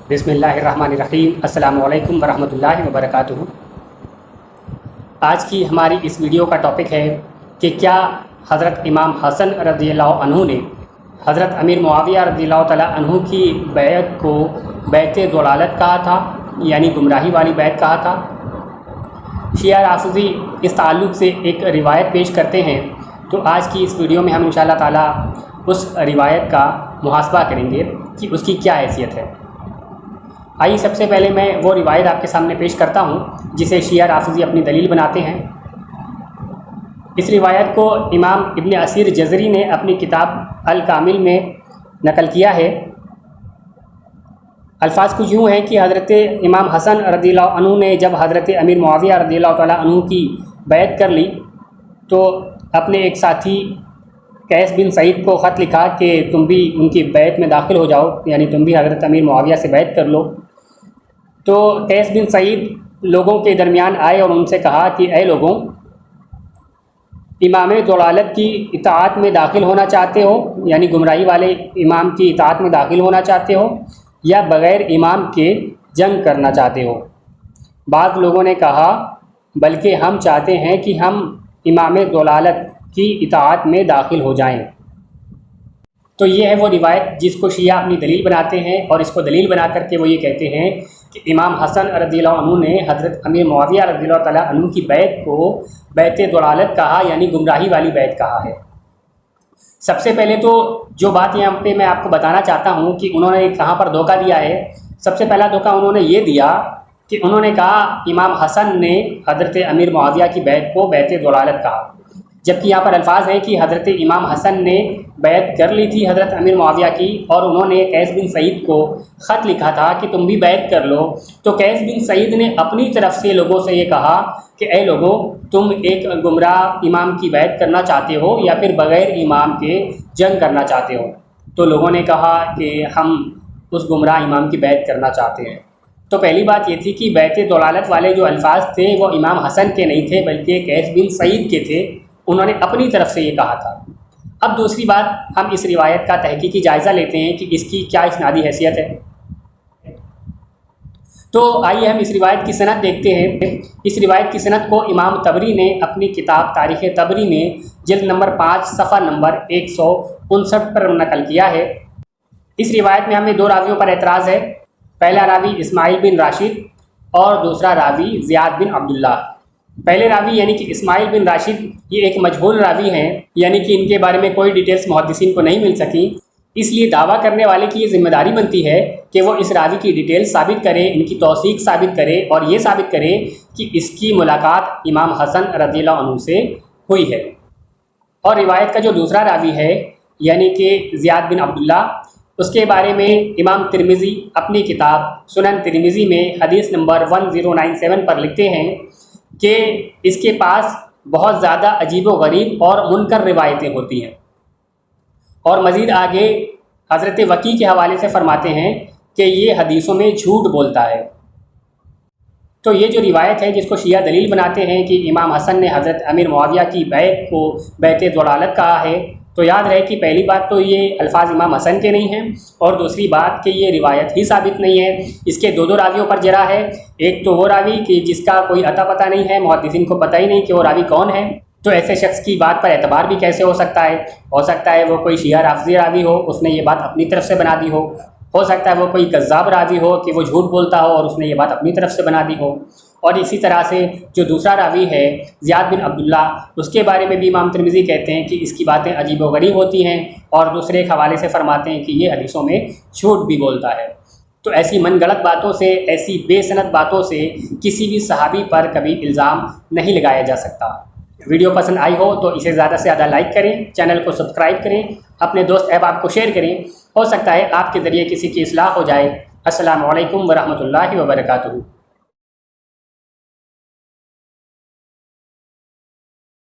بسم اللہ الرحمن الرحیم۔ السلام علیکم ورحمۃ اللہ وبرکاتہ۔ آج کی ہماری اس ویڈیو کا ٹاپک ہے کہ کیا حضرت امام حسن رضی اللہ عنہ نے حضرت امیر معاویہ رضی اللہ تعالیٰ عنہ کی بیعت کو بیعت ضلالت کہا تھا، یعنی گمراہی والی بیعت کہا تھا۔ شیعہ رافضی اس تعلق سے ایک روایت پیش کرتے ہیں، تو آج کی اس ویڈیو میں ہم انشاءاللہ تعالیٰ اس روایت کا محاسبہ کریں گے کہ اس کی کیا حیثیت ہے۔ آئیے سب سے پہلے میں وہ روایت آپ کے سامنے پیش کرتا ہوں جسے شیعہ رافضی اپنی دلیل بناتے ہیں۔ اس روایت کو امام ابن اسیر جزری نے اپنی کتاب الکامل میں نقل کیا ہے۔ الفاظ کچھ یوں ہیں کہ حضرت امام حسن رضی اللہ عنہ نے جب حضرت امیر معاویہ رضی اللہ تعالیٰ عنہ کی بیعت کر لی تو اپنے ایک ساتھی قیس بن سعید کو خط لکھا کہ تم بھی ان کی بیعت میں داخل ہو جاؤ، یعنی تم بھی حضرت امیر معاویہ سے بیعت کر لو۔ تو قیس بن سعید لوگوں کے درمیان آئے اور ان سے کہا کہ اے لوگوں، امام ضلالت کی اطاعت میں داخل ہونا چاہتے ہو، یعنی گمراہی والے امام کی اطاعت میں داخل ہونا چاہتے ہو، یا بغیر امام کے جنگ کرنا چاہتے ہو؟ بعض لوگوں نے کہا بلکہ ہم چاہتے ہیں کہ ہم امام ضلالت کی اطاعت میں داخل ہو جائیں۔ تو یہ ہے وہ روایت جس کو شیعہ اپنی دلیل بناتے ہیں، اور اس کو دلیل بنا کر کے وہ یہ کہتے ہیں کہ امام حسن رضی اللہ عنہ نے حضرت امیر معاویہ رضی اللہ تعالیٰ عنہ کی بیعت کو بیعت ضلالت کہا، یعنی گمراہی والی بیعت کہا ہے۔ سب سے پہلے تو جو بات یہاں پہ میں آپ کو بتانا چاہتا ہوں کہ انہوں نے کہاں پر دھوکہ دیا ہے۔ سب سے پہلا دھوکہ انہوں نے یہ دیا کہ انہوں نے کہا امام حسن نے حضرت امیر معاویہ کی بیعت کو بیعت ضلالت کہا، جبکہ یہاں پر الفاظ ہیں کہ حضرت امام حسن نے بیعت کر لی تھی حضرت امیر معاویہ کی، اور انہوں نے قیس بن سعید کو خط لکھا تھا کہ تم بھی بیعت کر لو۔ تو قیس بن سعید نے اپنی طرف سے لوگوں سے یہ کہا کہ اے لوگوں، تم ایک گمراہ امام کی بیعت کرنا چاہتے ہو یا پھر بغیر امام کے جنگ کرنا چاہتے ہو؟ تو لوگوں نے کہا کہ ہم اس گمراہ امام کی بیعت کرنا چاہتے ہیں۔ تو پہلی بات یہ تھی کہ بیعت ضلالت والے جو الفاظ تھے وہ امام حسن کے نہیں تھے بلکہ قیس بن سعید کے تھے، انہوں نے اپنی طرف سے یہ کہا تھا۔ اب دوسری بات، ہم اس روایت کا تحقیقی جائزہ لیتے ہیں کہ اس کی کیا اسنادی حیثیت ہے۔ تو آئیے ہم اس روایت کی سند دیکھتے ہیں۔ اس روایت کی سند کو امام طبری نے اپنی کتاب تاریخ طبری میں جلد نمبر 5 صفحہ نمبر 159 پر نقل کیا ہے۔ اس روایت میں ہمیں دو راویوں پر اعتراض ہے۔ پہلا راوی اسماعیل بن راشد اور دوسرا راوی زیاد بن عبداللہ۔ پہلے راوی یعنی کہ اسماعیل بن راشد یہ ایک مجہول راوی ہیں، یعنی کہ ان کے بارے میں کوئی ڈیٹیلز محدثین کو نہیں مل سکیں، اس لیے دعویٰ کرنے والے کی یہ ذمہ داری بنتی ہے کہ وہ اس راوی کی ڈیٹیل ثابت کرے، ان کی توثیق ثابت کرے، اور یہ ثابت کرے کہ اس کی ملاقات امام حسن رضی اللہ عنہ سے ہوئی ہے۔ اور روایت کا جو دوسرا راوی ہے یعنی کہ زیاد بن عبداللہ، اس کے بارے میں امام ترمذی اپنی کتاب سنن ترمذی میں حدیث نمبر 1097 پر لکھتے ہیں کہ اس کے پاس بہت زیادہ عجیب و غریب اور منکر روایتیں ہوتی ہیں، اور مزید آگے حضرت وکی کے حوالے سے فرماتے ہیں کہ یہ حدیثوں میں جھوٹ بولتا ہے۔ تو یہ جو روایت ہے جس کو شیعہ دلیل بناتے ہیں کہ امام حسن نے حضرت امیر معاویہ کی بیعت کو بیعت ضلالت کہا ہے، تو یاد رہے کہ پہلی بات تو یہ الفاظ امام حسن کے نہیں ہیں، اور دوسری بات کہ یہ روایت ہی ثابت نہیں ہے، اس کے دو راویوں پر جرح ہے۔ ایک تو وہ راوی کہ جس کا کوئی عطا پتہ نہیں ہے، محدثین کو پتہ ہی نہیں کہ وہ راوی کون ہے، تو ایسے شخص کی بات پر اعتبار بھی کیسے ہو سکتا ہے؟ ہو سکتا ہے وہ کوئی شیعہ رافضی راوی ہو، اس نے یہ بات اپنی طرف سے بنا دی ہو سکتا ہے وہ کوئی کذاب راوی ہو کہ وہ جھوٹ بولتا ہو اور اس نے یہ بات اپنی طرف سے بنا دی ہو۔ اور اسی طرح سے جو دوسرا راوی ہے زیاد بن عبداللہ، اس کے بارے میں بھی امام ترمذی کہتے ہیں کہ اس کی باتیں عجیب و غریب ہوتی ہیں، اور دوسرے ایک حوالے سے فرماتے ہیں کہ یہ حدیثوں میں جھوٹ بھی بولتا ہے۔ تو ایسی من گھڑت باتوں سے، ایسی بے سند باتوں سے کسی بھی صحابی پر کبھی الزام نہیں لگایا جا سکتا۔ ویڈیو پسند آئی ہو تو اسے زیادہ سے زیادہ لائک کریں، چینل کو سبسکرائب کریں، اپنے دوست احباب کو شیئر کریں، ہو سکتا ہے آپ کے ذریعے کسی کی اصلاح ہو جائے۔ السلام علیکم ورحمۃ اللہ وبرکاتہ۔